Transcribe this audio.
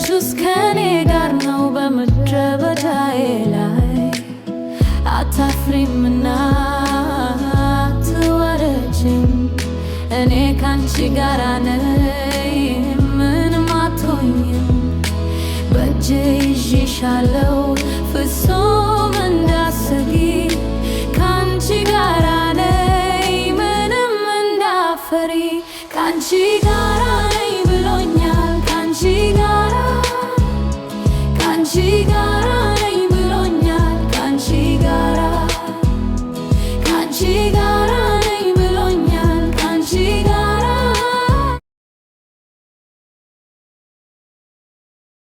ኢየሱስ ከኔ ጋር ነው በምድረ በዳዬ ላይ አታፍሪምና አትወረጅም እኔ ካንቺ ጋር ነኝ ምንም አትሆኝም በእጄ ይዤሻለሁ ፍጹም